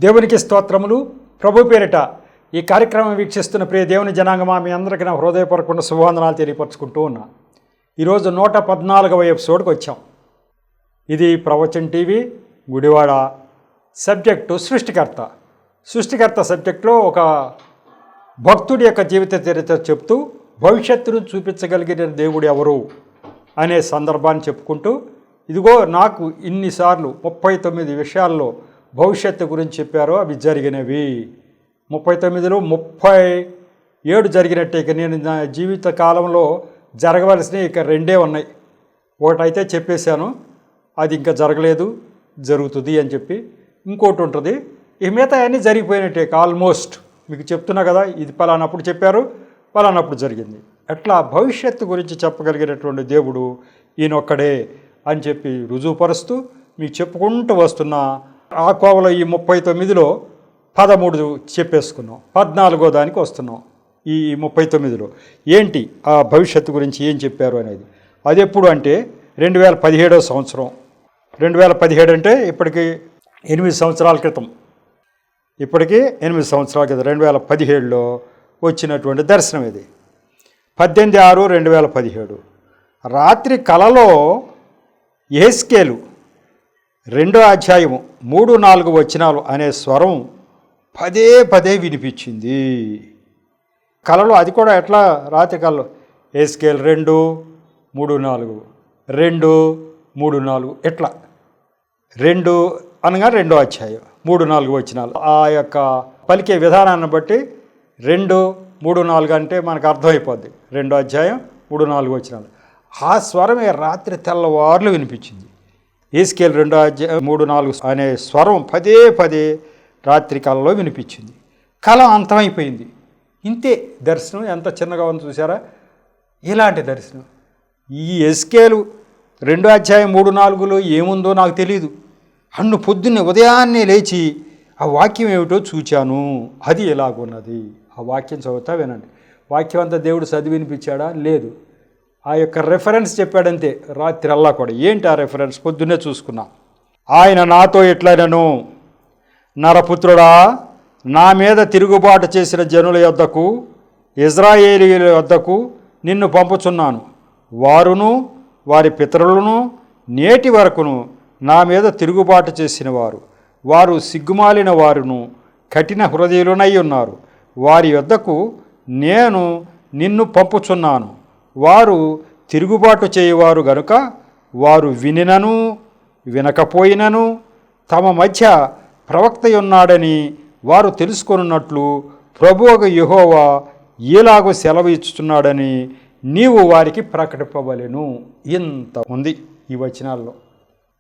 దేవునికి స్తోత్రములు. ప్రభు పేరిట ఈ కార్యక్రమం వీక్షిస్తున్న ప్రియ దేవుని జనాంగమా, మీ అందరికీ నా హృదయపూర్వక శుభవందనాలు తెలియపరచుకుంటూ ఉన్నా. ఈరోజు 114వ ఎపిసోడ్కి వచ్చాం. ఇది ప్రవచన్ టీవీ గుడివాడ. సబ్జెక్టు సృష్టికర్త. సృష్టికర్త సబ్జెక్టులో ఒక భక్తుడి యొక్క జీవిత చరిత్ర చెప్తూ భవిష్యత్తును చూపించగలిగిన దేవుడు ఎవరు అనే సందర్భాన్ని చెప్పుకుంటూ, ఇదిగో నాకు ఇన్నిసార్లు 39 విషయాల్లో భవిష్యత్తు గురించి చెప్పారో అవి జరిగినవి. 39లో 37 జరిగినట్టే. ఇక నేను నా జీవిత కాలంలో జరగవలసినవి ఇక 2 ఉన్నాయి. ఒకటైతే చెప్పేశాను, అది ఇంకా జరగలేదు, జరుగుతుంది అని చెప్పి. ఇంకోటి ఉంటుంది, ఈ మిగతా అన్నీ జరిగిపోయినట్టే ఆల్మోస్ట్. మీకు చెప్తున్నా కదా, ఇది పలానప్పుడు చెప్పారు, పలానప్పుడు జరిగింది. అట్లా భవిష్యత్తు గురించి చెప్పగలిగినటువంటి దేవుడు ఈయనొక్కడే అని చెప్పి రుజువుపరుస్తూ మీకు చెప్పుకుంటూ వస్తున్నా. ఆ కోవలో ఈ 39లో 13 చెప్పేసుకున్నాం. 14వ దానికి వస్తున్నాం. ఈ 39లో ఏంటి ఆ భవిష్యత్తు గురించి ఏం చెప్పారు అనేది. అది ఎప్పుడు అంటే 2017వ సంవత్సరం. 2017 అంటే ఇప్పటికి 8 సంవత్సరాల క్రితం. ఇప్పటికీ 8 సంవత్సరాల క్రితం 2017లో వచ్చినటువంటి దర్శనం ఇది. 18/6/2017 రాత్రి కలలో యెహెజ్కేలు 2వ అధ్యాయము 3-4 వచనాలు అనే స్వరం పదే పదే వినిపించింది కలలో. అది కూడా ఎట్లా? రాత్రి కలలో యెహెజ్కేలు 2:3-4 2:3-4 ఎట్లా 2 అనగా 2వ అధ్యాయం 3-4 వచనాలు. ఆ యొక్క పలికే విధానాన్ని బట్టి 2:3-4 అంటే మనకు అర్థమైపోద్ది. 2వ అధ్యాయం 3-4 వచనాలు. ఆ స్వరమే రాత్రి తెల్లవార్లు వినిపించింది. యెహెజ్కేలు 2వ అధ్యాయం 3-4 అనే స్వరం పదే పదే రాత్రి కలలో వినిపించింది. కళ అంతమైపోయింది. ఇంతే దర్శనం. ఎంత చిన్నగా ఉంది చూసారా? ఇలాంటి దర్శనం. ఈ యెహెజ్కేలు 2వ అధ్యాయం 3-4లో ఏముందో నాకు తెలియదు. అన్ను పొద్దున్నే ఉదయాన్నే లేచి ఆ వాక్యం ఏమిటో చూచాను. అది ఎలాగున్నది. ఆ వాక్యం చదువుతా వినండి. వాక్యం అంతా దేవుడు చదివి వినిపించాడా? లేదు. ఆ యొక్క రెఫరెన్స్ చెప్పాడంతే రాత్రి అల్లా కూడా. ఏంటి ఆ రెఫరెన్స్? పొద్దున్నే చూసుకున్నాం. ఆయన నాతో ఎట్లనను, నరపుత్రుడా, నా మీద తిరుగుబాటు చేసిన జనుల యొద్దకు, ఇజ్రాయేలీయుల యొద్దకు నిన్ను పంపుచున్నాను. వారును వారి పితరులను నేటి వరకును నా మీద తిరుగుబాటు చేసిన వారు సిగ్గుమాలిన వారును కఠిన హృదయులనై ఉన్నారు. వారి యొద్దకు నేను నిన్ను పంపుచున్నాను. వారు తిరుగుబాటు చేయువారు గనుక వారు వినినను వినకపోయినను తమ మధ్య ప్రవక్త ఉన్నాడని వారు తెలుసుకొనున్నట్లు ప్రభువగు యెహోవా ఈలాగు సెలవు ఇచ్చుచున్నాడని నీవు వారికి ప్రకటింపవలెను. ఇంత ఉంది ఈ వచనాల్లో.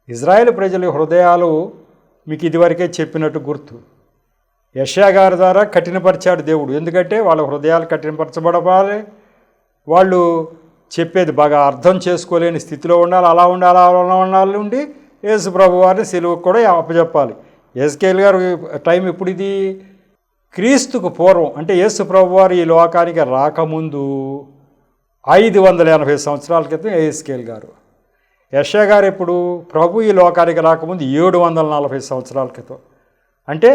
ఇజ్రాయేల్ ప్రజల హృదయాలు మీకు ఇదివరకే చెప్పినట్టు గుర్తు. యెషయా గారి ద్వారా కఠినపరిచాడు దేవుడు. ఎందుకంటే వాళ్ళ హృదయాలు కఠినపరచబడాలి. వాళ్ళు చెప్పేది బాగా అర్థం చేసుకోలేని స్థితిలో ఉండాలి. అలా ఉండి యేసు ప్రభు వారిని సిలువకు కూడా అప్పచెప్పాలి. యెహెజ్కేలు గారు టైం ఎప్పుడు ఇది? క్రీస్తుకు పూర్వం, అంటే యేసు ప్రభు వారు ఈ లోకానికి రాకముందు 580 సంవత్సరాల క్రితం యెహెజ్కేలు గారు. యెషయా గారు ఎప్పుడు? ప్రభు ఈ లోకానికి రాకముందు 740 సంవత్సరాల క్రితం. అంటే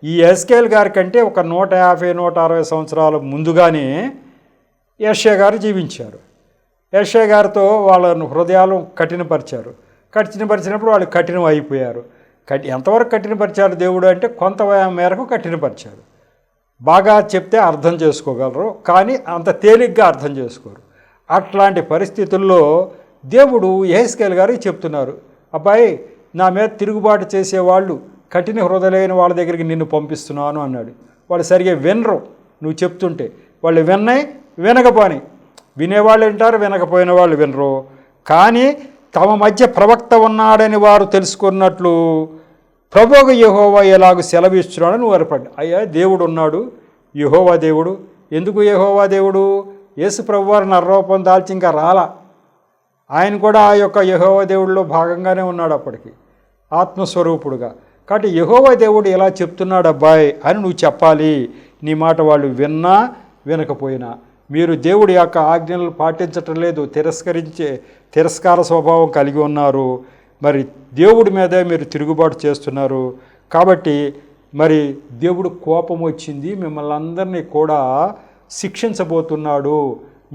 ఈ యెహెజ్కేలు గారి కంటే ఒక 150-160 సంవత్సరాల ముందుగానే యెషయా గారు జీవించారు. యెషయా గారితో వాళ్ళ హృదయాలు కఠినపరిచినప్పుడు వాళ్ళు కఠినం అయిపోయారు. ఎంతవరకు కఠినపరిచారు దేవుడు అంటే కొంత మేరకు కఠినపరిచారు. బాగా చెప్తే అర్థం చేసుకోగలరు, కానీ అంత తేలిగ్గా అర్థం చేసుకోరు. అట్లాంటి పరిస్థితుల్లో దేవుడు యెహెజ్కేలు గారికి చెప్తున్నారు, అబ్బాయి, నా మీద తిరుగుబాటు చేసేవాళ్ళు కఠిన హృదయలైన వాళ్ళ దగ్గరికి నిన్ను పంపిస్తున్నాను అన్నాడు. వాళ్ళు సరిగా వినరు నువ్వు చెప్తుంటే. వాళ్ళు వినకపోని, వినేవాళ్ళు వింటారు, వినకపోయిన వాళ్ళు వినరు. కానీ తమ మధ్య ప్రవక్త ఉన్నాడని వారు తెలుసుకున్నట్లు ప్రభువు యెహోవా ఎలాగూ సెలవిస్తున్నాడని నువ్వు అరపడ్డా. అయ్యా, దేవుడు ఉన్నాడు, యెహోవా దేవుడు. ఎందుకు యెహోవా దేవుడు? యేసు ప్రభు వారు నరరూపం దాల్చి ఇంకా రాలా. ఆయన కూడా ఆ యొక్క యెహోవా దేవుడిలో భాగంగానే ఉన్నాడు అప్పటికి, ఆత్మస్వరూపుడుగా. కాబట్టి యెహోవా దేవుడు ఎలా చెప్తున్నాడు అబ్బాయి అని నువ్వు చెప్పాలి. నీ మాట వాళ్ళు విన్నా వినకపోయినా. మీరు దేవుడి యొక్క ఆజ్ఞలు పాటించటం లేదు, తిరస్కార స్వభావం కలిగి ఉన్నారు. మరి దేవుడి మీదే మీరు తిరుగుబాటు చేస్తున్నారు. కాబట్టి మరి దేవుడు కోపం వచ్చింది, మిమ్మల్ని అందరినీ కూడా శిక్షించబోతున్నాడు,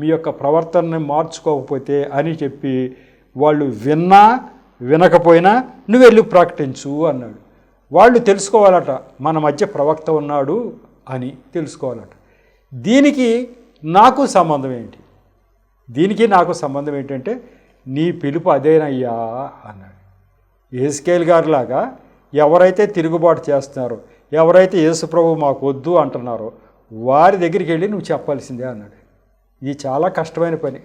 మీ యొక్క ప్రవర్తనని మార్చుకోకపోతే అని చెప్పి వాళ్ళు విన్నా వినకపోయినా నువ్వు వెళ్ళి ప్రకటించు అన్నాడు. వాళ్ళు తెలుసుకోవాలట మన మధ్య ప్రవక్త ఉన్నాడు అని తెలుసుకోవాలట. దీనికి నాకు సంబంధం ఏంటి? దీనికి నాకు సంబంధం ఏంటంటే నీ పిలుపు అదేనయ్యా అన్నాడు. యేసుకేలు గారిలాగా ఎవరైతే తిరుగుబాటు చేస్తున్నారో, ఎవరైతే యేసుప్రభు మాకు వద్దు అంటున్నారో వారి దగ్గరికి వెళ్ళి నువ్వు చెప్పాల్సిందే అన్నాడు. ఇది చాలా కష్టమైన పని.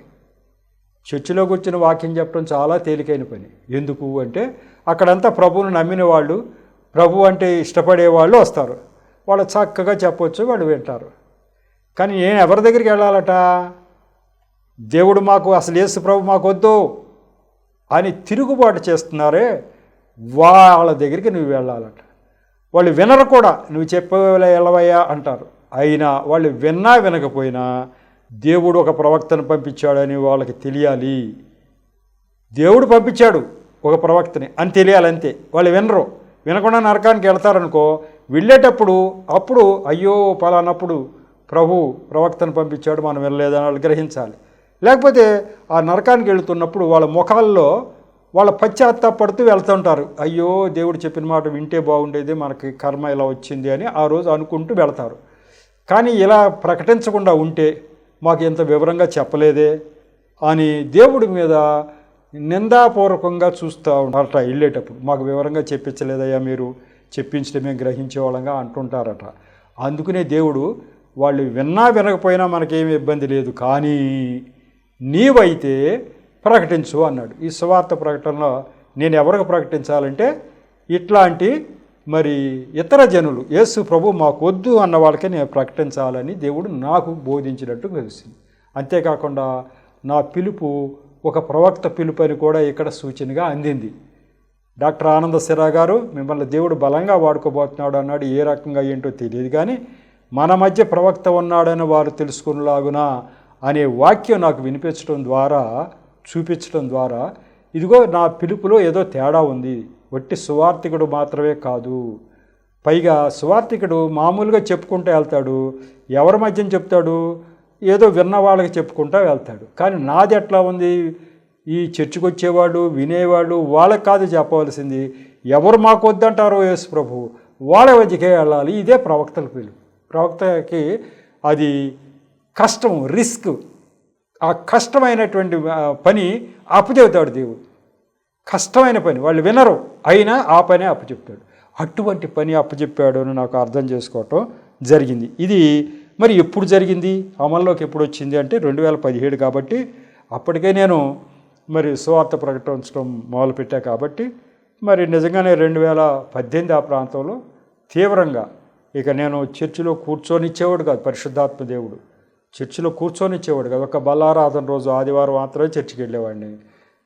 చర్చిలో కూర్చుని వాక్యం చెప్పడం చాలా తేలికైన పని. ఎందుకు అంటే అక్కడంతా ప్రభువును నమ్మిన వాళ్ళు, ప్రభు అంటే ఇష్టపడే వాళ్ళు వస్తారు. వాళ్ళు చక్కగా చెప్పవచ్చు, వాళ్ళు వింటారు. కానీ నేను ఎవరి దగ్గరికి వెళ్ళాలట? దేవుడు మాకు అసలు యేసు ప్రభు మాకు వద్దు అని తిరుగుబాటు చేస్తున్నారే వాళ్ళ దగ్గరికి నువ్వు వెళ్ళాలట. వాళ్ళు వినరు కూడా, నువ్వు చెప్పేలా వెళ్ళవయ్యా అంటారు. అయినా వాళ్ళు విన్నా వినకపోయినా దేవుడు ఒక ప్రవక్తను పంపించాడని వాళ్ళకి తెలియాలి. దేవుడు పంపించాడు ఒక ప్రవక్తని అని తెలియాలి, అంతే. వాళ్ళు వినరు. వినకుండా నరకానికి వెళ్తారనుకో, వెళ్ళేటప్పుడు అప్పుడు అయ్యో పలానప్పుడు ప్రభు ప్రవక్తను పంపించాడు మనం వెళ్ళలేదని వాళ్ళు గ్రహించాలి. లేకపోతే ఆ నరకానికి వెళుతున్నప్పుడు వాళ్ళ ముఖాల్లో వాళ్ళ పశ్చాత్తాపడుతూ వెళ్తుంటారు. అయ్యో దేవుడు చెప్పిన మాట వింటే బాగుండేది, మనకి కర్మ ఇలా వచ్చింది అని ఆ రోజు అనుకుంటూ వెళతారు. కానీ ఇలా ప్రకటించకుండా ఉంటే మాకు ఇంత వివరంగా చెప్పలేదే అని దేవుడి మీద నిందాపూర్వకంగా చూస్తూ ఉంటారట. వెళ్ళేటప్పుడు మాకు వివరంగా చెప్పించలేదయ్యా, మీరు చెప్పించడం మేము గ్రహించేవాళ్ళంగా అంటుంటారట. అందుకనే దేవుడు వాళ్ళు విన్నా వినకపోయినా మనకేమీ ఇబ్బంది లేదు, కానీ నీవైతే ప్రకటించు అన్నాడు. ఈ సువార్త ప్రకటనలో నేను ఎవరికి ప్రకటించాలంటే ఇట్లాంటి మరి ఇతర జనులు, యేసు ప్రభు మాకు వద్దు అన్న వాళ్ళకే నేను ప్రకటించాలని దేవుడు నాకు బోధించినట్టు తెలిసింది. అంతేకాకుండా నా పిలుపు ఒక ప్రవక్త పిలుపు అని కూడా ఇక్కడ సూచనగా అందింది. డాక్టర్ ఆనంద సిరా గారు మిమ్మల్ని దేవుడు బలంగా వాడుకోబోతున్నాడు అన్నాడు. ఏ రకంగా ఏంటో తెలియదు, కానీ మన మధ్య ప్రవక్త ఉన్నాడని వారు తెలుసుకునేలాగునా అనే వాక్యం నాకు వినిపించడం ద్వారా, చూపించడం ద్వారా ఇదిగో నా పిలుపులో ఏదో తేడా ఉంది. వట్టి సువార్థికుడు మాత్రమే కాదు, పైగా సువార్థికుడు మామూలుగా చెప్పుకుంటూ వెళ్తాడు. ఎవరి మధ్యన చెప్తాడు? ఏదో విన్న వాళ్ళకి చెప్పుకుంటూ వెళ్తాడు. కానీ నాది ఎట్లా ఉంది? ఈ చర్చికి వచ్చేవాళ్ళు, వినేవాళ్ళు వాళ్ళకి కాదు చెప్పవలసింది. ఎవరు మాకు వద్దంటారో యేసు ప్రభు వాళ్ళ మధ్యకే వెళ్ళాలి. ఇదే ప్రవక్తల పిలుపు. ప్రవక్తకి అది కష్టం, రిస్క్. ఆ కష్టమైనటువంటి పని అప్పచెబుతాడు దేవుడు. కష్టమైన పని, వాళ్ళు వినరు, అయినా ఆ పనే అప్పచెప్తాడు. అటువంటి పని అప్పచెప్పాడు అని నాకు అర్థం చేసుకోవటం జరిగింది. ఇది మరి ఎప్పుడు జరిగింది, అమల్లోకి ఎప్పుడు వచ్చింది అంటే 2017 కాబట్టి అప్పటికే నేను మరి సువార్త ప్రకటించడం మొదలుపెట్టా కాబట్టి మరి నిజంగానే 2018 ఆ ప్రాంతంలో తీవ్రంగా ఇక నేను చర్చిలో కూర్చొనిచ్చేవాడు కాదు. పరిశుద్ధాత్మ దేవుడు చర్చిలో కూర్చొనిచ్చేవాడు కాదు. ఒక బలారాధన రోజు ఆదివారం మాత్రమే చర్చికి వెళ్ళేవాడిని.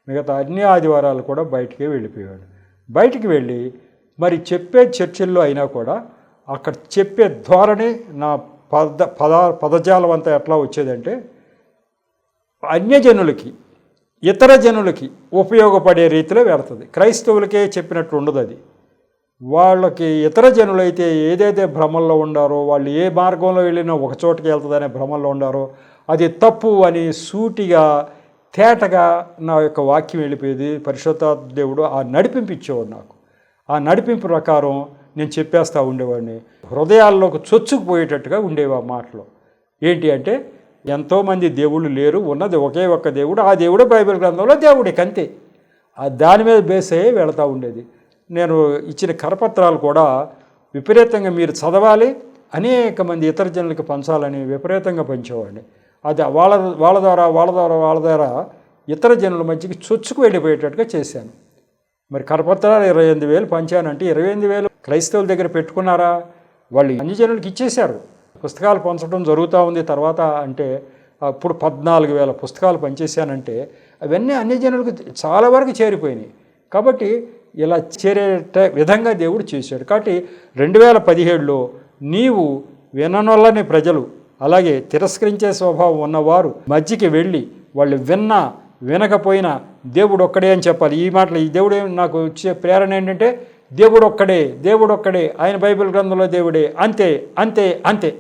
మిగతా అన్ని ఆదివారాలు కూడా బయటికే వెళ్ళిపోయాడు. బయటికి వెళ్ళి మరి చెప్పే చర్చిల్లో అయినా కూడా అక్కడ చెప్పే ధోరణి నా పదజాలం అంతా ఎట్లా వచ్చేదంటే అన్యజనులకి, ఇతర జనులకి ఉపయోగపడే రీతిలో వెళుతుంది. క్రైస్తవులకే చెప్పినట్టు ఉండదు అది. వాళ్ళకి ఇతర జనులైతే ఏదైతే భ్రమల్లో ఉండారో, వాళ్ళు ఏ మార్గంలో వెళ్ళినా ఒక చోటుకి వెళ్తుందనే భ్రమల్లో ఉండారో అది తప్పు అని సూటిగా తేటగా నా యొక్క వాక్యం వెళ్ళిపోయేది. పరిశుద్ధాత్మ దేవుడు ఆ నడిపింపు ఇచ్చేవాడు నాకు. ఆ నడిపింపు ప్రకారం నేను చెప్పేస్తూ ఉండేవాడిని. హృదయాల్లోకి చొచ్చుకుపోయేటట్టుగా ఉండేవి ఆ మాటలు. ఏంటి అంటే ఎంతోమంది దేవుళ్ళు లేరు, ఉన్నది ఒకే ఒక్క దేవుడు. ఆ దేవుడు బైబిల్ గ్రంథంలో దేవుడికి అంతే. దాని మీద బేస్ అయ్యి వెళుతూ ఉండేది. నేను ఇచ్చిన కరపత్రాలు కూడా విపరీతంగా మీరు చదవాలి, అనేక మంది ఇతర జనులకి పంచాలని విపరీతంగా పంచేవాడిని. అది వాళ్ళ ద్వారా ఇతర జనుల మధ్యకి చొచ్చుకు వెళ్ళిపోయేటట్టుగా చేశాను. మరి కరపత్రాలు 28,000 పంచానంటే 28,000 క్రైస్తవుల దగ్గర పెట్టుకున్నారా? వాళ్ళు అన్ని జనులకి ఇచ్చేశారు. పుస్తకాలు పంచడం జరుగుతూ ఉంది. తర్వాత అంటే అప్పుడు 14,000 పుస్తకాలు పనిచేశానంటే అవన్నీ అన్ని జనులకు చాలా వరకు చేరిపోయినాయి. కాబట్టి ఇలా చేరే విధంగా దేవుడు చేశాడు. కాబట్టి 2017లో నీవు విననొల్లని ప్రజలు, అలాగే తిరస్కరించే స్వభావం ఉన్నవారు మధ్యకి వెళ్ళి వాళ్ళు విన్నా వినకపోయినా దేవుడు ఒక్కడే అని చెప్పాలి. ఈ మాటలు ఈ దేవుడు నాకు వచ్చే ప్రేరణ ఏంటంటే దేవుడు ఒక్కడే, ఆయన బైబిల్ గ్రంథంలో దేవుడే, అంతే అంతే అంతే.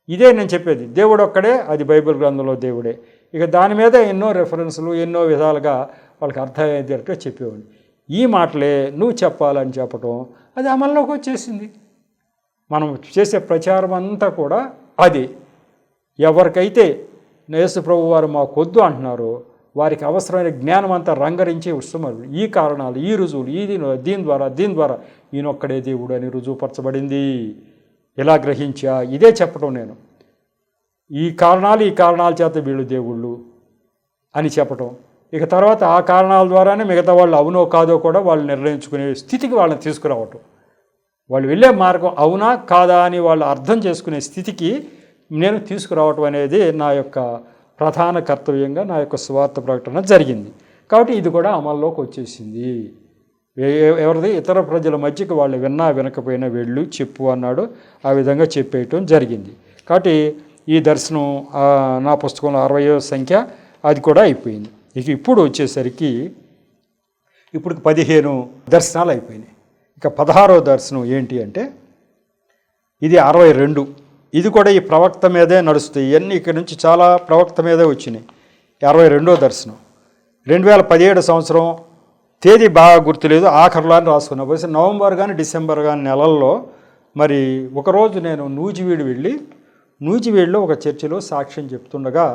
ఇదే నేను చెప్పేది, దేవుడు ఒక్కడే, అది బైబిల్ గ్రంథంలో దేవుడే. ఇక దాని మీద ఎన్నో రెఫరెన్స్లు, ఎన్నో విధాలుగా వాళ్ళకి అర్థమయ్యేటట్టు చెప్పేవాడిని. ఈ మాటలే నువ్వు చెప్పాలని చెప్పటం అది అమల్లోకి వచ్చేసింది. మనం చేసే ప్రచారం అంతా కూడా అది. ఎవరికైతే యేసు ప్రభు వారు మాకొద్దు అంటున్నారో వారికి అవసరమైన జ్ఞానం అంతా రంగరించి వస్తున్నారు. ఈ కారణాలు, ఈ రుజువులు, దీని ద్వారా ఈయనొక్కడే దేవుడు అని రుజువుపరచబడింది. ఇలా గ్రహించా, ఇదే చెప్పడం నేను. ఈ కారణాల చేత వీళ్ళు దేవుళ్ళు అని చెప్పటం. ఇక తర్వాత ఆ కారణాల ద్వారానే మిగతా వాళ్ళు అవునో కాదో కూడా వాళ్ళు నిర్ణయించుకునే స్థితికి వాళ్ళని తీసుకురావటం. వాళ్ళు వెళ్ళే మార్గం అవునా కాదా అని వాళ్ళు అర్థం చేసుకునే స్థితికి నేను తీసుకురావటం అనేది నా యొక్క ప్రధాన కర్తవ్యంగా నా యొక్క స్వార్థ ప్రకటన జరిగింది. కాబట్టి ఇది కూడా అమల్లోకి వచ్చేసింది. ఎవరిది ఇతర ప్రజల మధ్యకి వాళ్ళు విన్నా వినకపోయినా వెళ్ళు చెప్పు అన్నాడు. ఆ విధంగా చెప్పేయటం జరిగింది. కాబట్టి ఈ దర్శనం నా పుస్తకంలో 60వ సంఖ్య అది కూడా అయిపోయింది. ఇక ఇప్పుడు వచ్చేసరికి ఇప్పుడు 15 దర్శనాలు అయిపోయినాయి. ఇక 16వ దర్శనం ఏంటి అంటే ఇది 62. ఇది కూడా ఈ ప్రవక్త మీదే నడుస్తాయి. ఇవన్నీ ఇక్కడ నుంచి చాలా ప్రవక్త మీదే వచ్చినాయి. 62వ దర్శనం 2017 సంవత్సరం, తేదీ బాగా గుర్తులేదు, ఆఖరిలో అని రాసుకున్నా. బహుశా నవంబర్ కానీ డిసెంబర్ కానీ నెలల్లో మరి ఒకరోజు నేను నూజివీడులో ఒక చర్చిలో సాక్ష్యం చెప్తుండగా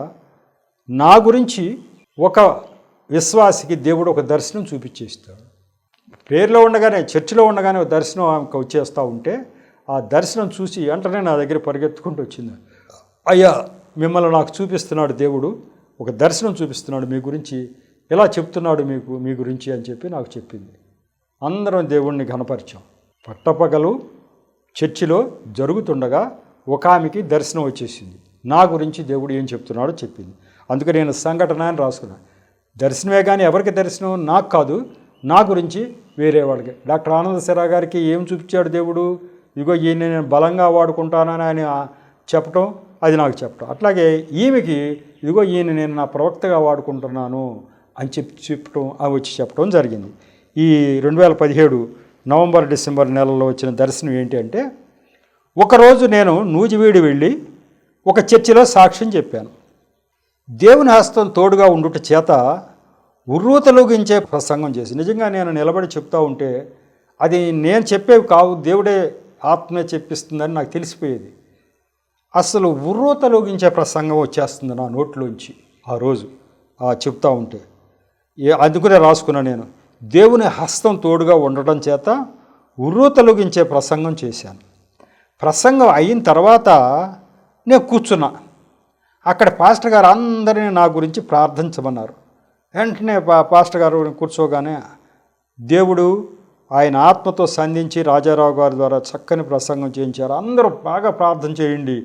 నా గురించి ఒక విశ్వాసికి దేవుడు ఒక దర్శనం చూపించేస్తాడు. ప్రేయర్లో ఉండగానే, చర్చిలో ఉండగానే ఒక దర్శనం ఆమెకు వచ్చేస్తూ ఉంటే ఆ దర్శనం చూసి వెంటనే నా దగ్గర పరిగెత్తుకుంటూ వచ్చింది. అయ్యా, మిమ్మల్ని నాకు చూపిస్తున్నాడు దేవుడు, ఒక దర్శనం చూపిస్తున్నాడు మీ గురించి, ఇలా చెప్తున్నాడు మీ గురించి అని చెప్పి నాకు చెప్పింది. అందరం దేవుణ్ణి ఘనపరిచాం. పట్టపగలు చర్చిలో జరుగుతుండగా ఒక ఆమెకి దర్శనం వచ్చేసింది. నా గురించి దేవుడు ఏం చెప్తున్నాడో చెప్పింది. అందుకే నేను సంఘటన అని రాసుకున్నాను. దర్శనమే కానీ ఎవరికి దర్శనం? నాకు కాదు, నా గురించి వేరే వాళ్ళకి. డాక్టర్ ఆనంద సిరా గారికి ఏం చూపించాడు దేవుడు? ఇదిగో ఈయన నేను బలంగా వాడుకుంటానని ఆయన చెప్పటం, అది నాకు చెప్పటం. అట్లాగే ఈమెకి ఇదిగో ఈయన నేను నా ప్రవక్తగా వాడుకుంటున్నాను అని చెప్పటం, అవి వచ్చి చెప్పడం జరిగింది. ఈ 2017 నవంబర్ డిసెంబర్ నెలలో వచ్చిన దర్శనం ఏంటి అంటే, ఒకరోజు నేను నూజివీడు వెళ్ళి ఒక చర్చిలో సాక్ష్యం చెప్పాను. దేవుని హస్తం తోడుగా ఉండుట చేత ఉర్రూతలూగించే ప్రసంగం చేసి, నిజంగా నేను నిలబడి చెప్తా ఉంటే అది నేను చెప్పేవి కావు, దేవుడే ఆత్మే చెప్పిస్తుందని నాకు తెలిసిపోయేది. అసలు ఉర్రూతలూగించే ప్రసంగం వచ్చేస్తుంది నా నోట్లోంచి ఆ రోజు చెప్తా ఉంటే. అందుకునే రాసుకున్నా నేను, దేవుని హస్తం తోడుగా ఉండటం చేత ఉర్రూతలూగించే ప్రసంగం చేశాను. ప్రసంగం అయిన తర్వాత నేను కూర్చున్నా. అక్కడ పాస్టర్ గారు అందరినీ నా గురించి ప్రార్థించమన్నారు. వెంటనే పాస్టర్ గారు కూర్చోగానే దేవుడు ఆయన ఆత్మతో సంధించి రాజారావు గారి ద్వారా చక్కని ప్రసంగం చేయించారు. అందరూ బాగా ప్రార్థన చేయండి,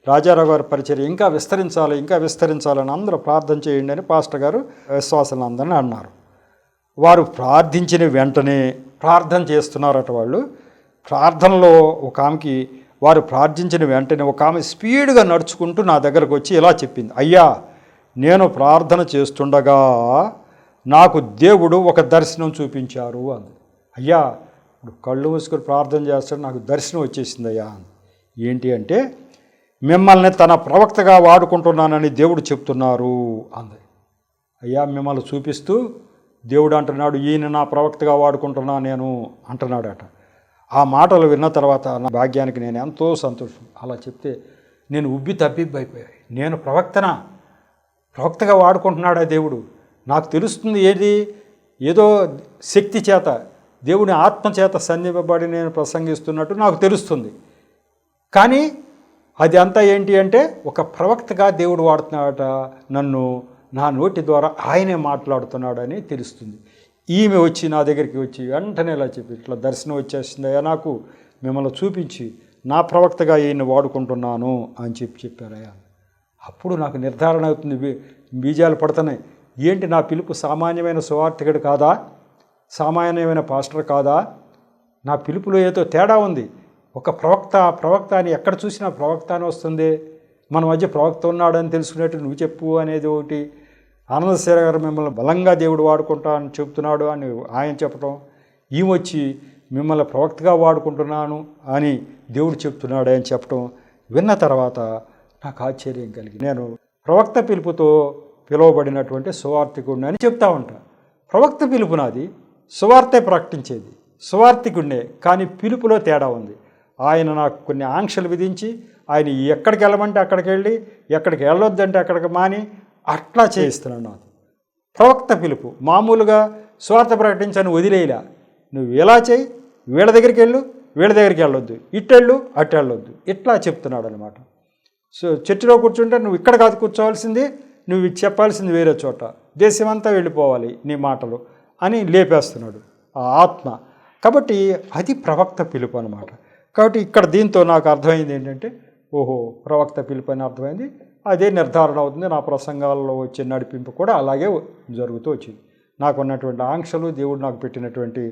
రాజారావు గారి పరిచర్య ఇంకా విస్తరించాలని అందరూ ప్రార్థన చేయండి అని పాస్టర్ గారు విశ్వాసులందరినీ అన్నారు. వారు ప్రార్థించిన వెంటనే ప్రార్థన చేస్తున్నారట. వాళ్ళు ప్రార్థనలో ఒక ఆమెకి, వారు ప్రార్థించిన వెంటనే ఒక ఆమె స్పీడ్గా నడుచుకుంటూ నా దగ్గరకు వచ్చి ఇలా చెప్పింది, అయ్యా, నేను ప్రార్థన చేస్తుండగా నాకు దేవుడు ఒక దర్శనం చూపించారు అంది. అయ్యా, ఇప్పుడు కళ్ళు మూసుకొని ప్రార్థన చేస్తాడు, నాకు దర్శనం వచ్చేసింది అయ్యా. ఏంటి అంటే, మిమ్మల్ని తన ప్రవక్తగా వాడుకుంటున్నానని దేవుడు చెప్తున్నారు అంది. అయ్యా, మిమ్మల్ని చూపిస్తూ దేవుడు అంటున్నాడు, ఈయన నా ప్రవక్తగా వాడుకుంటున్నా నేను అంటున్నాడట. ఆ మాటలు విన్న తర్వాత నా భాగ్యానికి నేను ఎంతో సంతోషం. అలా చెప్తే నేను ఉబ్బి తబ్బిబ్బైపోయాయి. నేను ప్రవక్తగా వాడుకుంటున్నాడా దేవుడు? నాకు తెలుస్తుంది ఏదో శక్తి చేత, దేవుని ఆత్మ చేత సన్నిపబడి నేను ప్రసంగిస్తున్నట్టు నాకు తెలుస్తుంది. కానీ అది అంతా ఏంటి అంటే, ఒక ప్రవక్తగా దేవుడు వాడుతున్నాడట నన్ను, నా నోటి ద్వారా ఆయనే మాట్లాడుతున్నాడని తెలుస్తుంది. ఈమె వచ్చి నా దగ్గరికి వచ్చి వెంటనే ఇలా చెప్పి, ఇట్లా దర్శనం వచ్చేసిందయ్యా నాకు, మిమ్మల్ని చూపించి నా ప్రవక్తగా ఈయన్ని వాడుకుంటున్నాను అని చెప్పారయ్యా. అప్పుడు నాకు నిర్ధారణ అవుతుంది, బీజాలు పడుతున్నాయి. ఏంటి, నా పిలుపు సామాన్యమైన సువార్థికుడు కాదా, సామాన్యమైన పాస్టర్ కాదా? నా పిలుపులో ఏదో తేడా ఉంది. ఒక ప్రవక్త అని ఎక్కడ చూసినా ప్రవక్త అని వస్తుంది. మన మధ్య ప్రవక్త ఉన్నాడని తెలుసుకునేట్టు నువ్వు చెప్పు అనేది ఒకటి. ఆనందశేఖర్ గారు మిమ్మల్ని బలంగా దేవుడు వాడుకుంటా అని చెప్తున్నాడు అని ఆయన చెప్పటం. ఈమె వచ్చి మిమ్మల్ని ప్రవక్తగా వాడుకుంటున్నాను అని దేవుడు చెప్తున్నాడు అని చెప్పడం విన్న తర్వాత నాకు ఆశ్చర్యం కలిగింది. నేను ప్రవక్త పిలుపుతో పిలువబడినటువంటి సువార్థికుడిని అని చెప్తా ఉంటాను. ప్రవక్త పిలుపు నాది, సువార్తే ప్రకటించేది, సువార్థికుడినే. కానీ పిలుపులో తేడా ఉంది. ఆయన నాకు కొన్ని ఆంక్షలు విధించి, ఆయన ఎక్కడికి వెళ్ళమంటే అక్కడికి వెళ్ళి, ఎక్కడికి వెళ్ళొద్దంటే అక్కడికి మాని అట్లా చేయిస్తున్నాడు. నాకు ప్రవక్త పిలుపు మామూలుగా సువార్త ప్రకటించని వదిలేలా. నువ్వు ఎలా చేయి, వీళ్ళ దగ్గరికి వెళ్ళు, వీళ్ళ దగ్గరికి వెళ్ళొద్దు, ఇట్టెళ్ళు అట్టు వెళ్ళొద్దు, ఇట్లా చెప్తున్నాడు అనమాట. సో చర్చిలో కూర్చుంటే నువ్వు ఇక్కడ కాదు కూర్చోవాల్సింది, నువ్వు చెప్పాల్సింది వేరే చోట, దేశమంతా వెళ్ళిపోవాలి నీ మాటలు అని లేపేస్తున్నాడు ఆ ఆత్మ. కాబట్టి అది ప్రవక్త పిలుపు అనమాట. కాబట్టి ఇక్కడ దీంతో నాకు అర్థమైంది ఏంటంటే, ఓహో ప్రవక్త పిలుపు అని అర్థమైంది. అదే నిర్ధారణ అవుతుంది. నా ప్రసంగాల్లో వచ్చే నడిపింపు కూడా అలాగే జరుగుతూ వచ్చింది. నాకు ఉన్నటువంటి ఆంక్షలు, దేవుడు నాకు పెట్టినటువంటి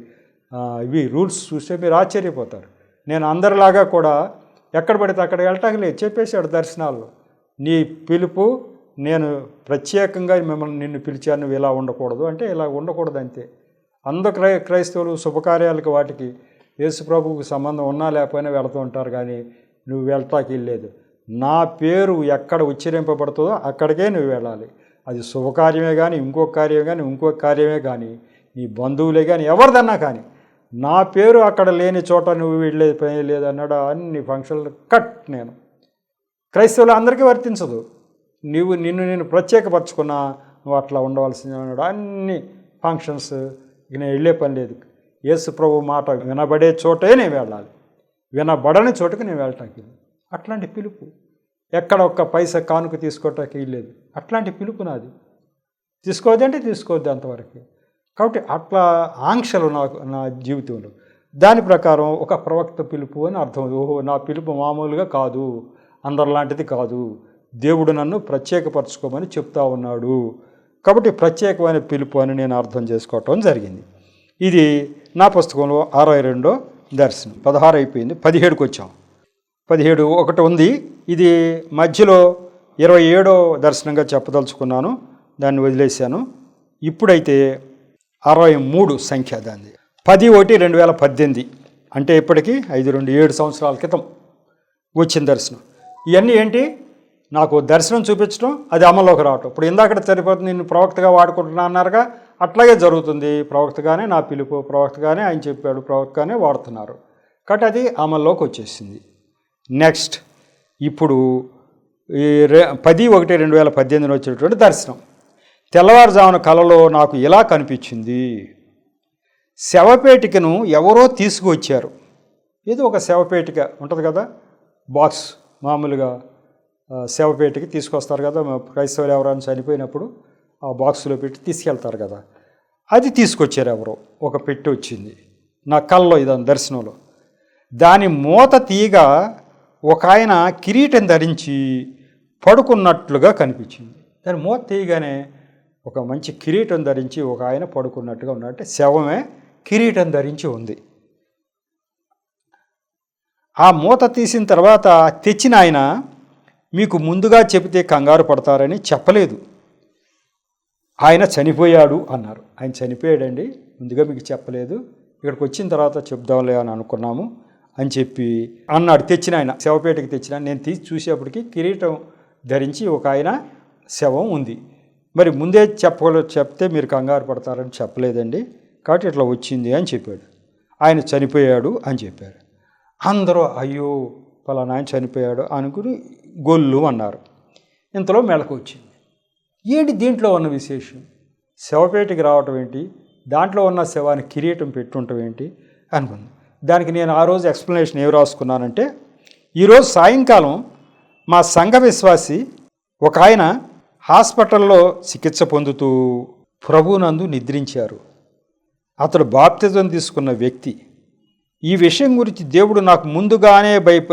ఇవి రూల్స్ చూస్తే మీరు ఆశ్చర్యపోతారు. నేను అందరిలాగా కూడా ఎక్కడ పడితే అక్కడ వెళ్ళటానికి లేదు, చెప్పేశాడు దర్శనాల్లో. నీ పిలుపు, నేను ప్రత్యేకంగా నిన్ను పిలిచాను, నువ్వు ఇలా ఉండకూడదు అంటే ఇలా ఉండకూడదు అంతే. అందరు క్రైస్తవులు శుభకార్యాలకు వాటికి యేసు ప్రభువుకు సంబంధం ఉన్నా లేకపోయినా వెళుతూ ఉంటారు, కానీ నువ్వు వెళ్ళటానికి వెళ్ళలేదు. నా పేరు ఎక్కడ ఉచ్చరింపబడుతుందో అక్కడికే నువ్వు వెళ్ళాలి. అది శుభకార్యమే కానీ, ఇంకొక కార్యమే కానీ, ఇంకొక కార్యమే కానీ, నీ బంధువులే కానీ, ఎవరిదన్నా కానీ, నా పేరు అక్కడ లేని చోట నువ్వు వెళ్ళేది పని లేదన్నాడు. అన్ని ఫంక్షన్లు కట్. నేను క్రైస్తవులు అందరికీ వర్తించదు. నిన్ను ప్రత్యేకపరచుకున్నా నువ్వు అట్లా ఉండవలసింది అన్నాడు. అన్ని ఫంక్షన్స్ నేను వెళ్ళే పని లేదు. యేసు ప్రభు మాట వినబడే చోటే నేను వెళ్ళాలి, వినబడని చోటుకి నేను వెళ్ళటానికి. అట్లాంటి పిలుపు ఎక్కడ ఒక్క పైసా కానుక తీసుకోవటానికి లేదు. అట్లాంటి పిలుపు నాది. తీసుకోవద్దంటే తీసుకోవద్దు అంతవరకు. కాబట్టి అట్లా ఆంక్షలు నాకు నా జీవితంలో. దాని ప్రకారం ఒక ప్రవక్త పిలుపు అని అర్థం. ఓహో నా పిలుపు మామూలుగా కాదు, అందరిలాంటిది కాదు, దేవుడు నన్ను ప్రత్యేకపరచుకోమని చెప్తా ఉన్నాడు. కాబట్టి ప్రత్యేకమైన పిలుపు అని నేను అర్థం చేసుకోవటం జరిగింది. ఇది నా పుస్తకంలో 62వ దర్శనం. 16 అయిపోయింది, 17కి వచ్చాం. 17 ఒకటి ఉంది. ఇది మధ్యలో 27వ దర్శనంగా చెప్పదలుచుకున్నాను, దాన్ని వదిలేశాను. ఇప్పుడైతే 63 సంఖ్య దాన్ని. 10/1/2018 అంటే ఇప్పటికీ 7 సంవత్సరాల క్రితం వచ్చిన దర్శనం. ఇవన్నీ ఏంటి? నాకు దర్శనం చూపించడం, అది అమల్లోకి రావటం. ఇప్పుడు ఇందాక సరిపోతుంది, నిన్ను ప్రవక్తగా వాడుకుంటున్నా అన్నారుగా, అట్లాగే జరుగుతుంది. ప్రవక్తగానే నా పిలుపు, ప్రవక్తగానే ఆయన చెప్పాడు, ప్రవక్తగానే వాడుతున్నారు. కాబట్టి అది అమల్లోకి వచ్చేసింది. నెక్స్ట్ ఇప్పుడు ఈ 10/1/2018 వచ్చేటువంటి దర్శనం. తెల్లవారుజామున కలలో నాకు ఇలా కనిపించింది. శవపేటికను ఎవరో తీసుకువచ్చారు. ఏదో ఒక శవపేటిక ఉంటుంది కదా, బాక్స్, మామూలుగా శవపేటికి తీసుకొస్తారు కదా, క్రైస్తవులు ఎవరైనా చనిపోయినప్పుడు ఆ బాక్సులో పెట్టి తీసుకెళ్తారు కదా, అది తీసుకొచ్చారు ఎవరో. ఒక పెట్టి వచ్చింది నా కల్లో, ఇదని దర్శనంలో. దాని మూత తీయగా ఒక ఆయన కిరీటం ధరించి పడుకున్నట్లుగా కనిపించింది. దాని మూత తీయగానే ఒక మంచి కిరీటం ధరించి ఒక ఆయన పడుకున్నట్టుగా ఉన్నట్టే, శవమే కిరీటం ధరించి ఉంది. ఆ మూత తీసిన తర్వాత తెచ్చిన ఆయన, మీకు ముందుగా చెబితే కంగారు పడతారని చెప్పలేదు, ఆయన చనిపోయాడు అన్నారు. ఆయన చనిపోయాడండి, ముందుగా మీకు చెప్పలేదు, ఇక్కడికి వచ్చిన తర్వాత చెప్దాంలే అని అనుకున్నాము అని చెప్పి అన్నాడు. తెచ్చిన ఆయన, శవపేటకి తెచ్చిన. నేను తీసి చూసేప్పటికి కిరీటం ధరించి ఒక ఆయన శవం ఉంది. మరి ముందే చెప్తే మీరు కంగారు పడతారని చెప్పలేదండి, కాబట్టి ఇట్లా వచ్చింది అని చెప్పాడు. ఆయన చనిపోయాడు అని చెప్పారు. అందరూ అయ్యో పలానా ఆయన చనిపోయాడు అనుకుని గొల్లు అన్నారు. ఇంతలో మెలకు వచ్చింది. ఏంటి దీంట్లో ఉన్న విశేషం? శవపేటికి రావటం ఏంటి, దాంట్లో ఉన్న శవానికి కిరీటం పెట్టుంటం ఏంటి అనుకుంది. దానికి నేను ఆ రోజు ఎక్స్ప్లెనేషన్ ఏమి రాసుకున్నానంటే, ఈరోజు సాయంకాలం మా సంఘ విశ్వాసి ఒక ఆయన హాస్పిటల్లో చికిత్స పొందుతూ ప్రభువునందు నిద్రించారు. అతడు బాప్తిజం తీసుకున్న వ్యక్తి. ఈ విషయం గురించి దేవుడు నాకు ముందుగానే